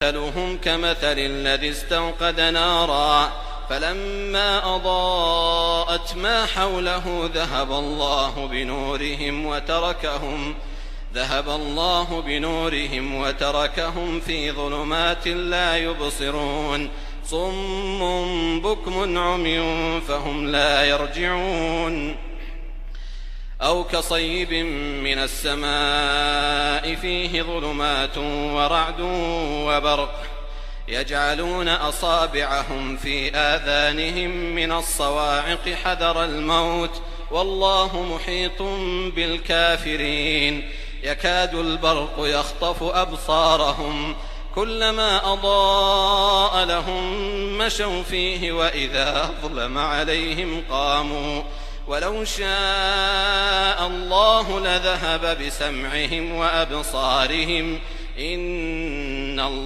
مثلهم كمثل الذي استوقد نارا فلما أضاءت ما حوله ذهب الله بنورهم وتركهم في ظلمات لا يبصرون صم بكم عمي فهم لا يرجعون أو كصيب من السماء فيه ظلمات ورعد وبرق يجعلون أصابعهم في آذانهم من الصواعق حذر الموت والله محيط بالكافرين يكاد البرق يخطف أبصارهم كلما أضاء لهم مشوا فيه وإذا أظلم عليهم قاموا ولو شاء الله لذهب بسمعهم وأبصارهم إن الله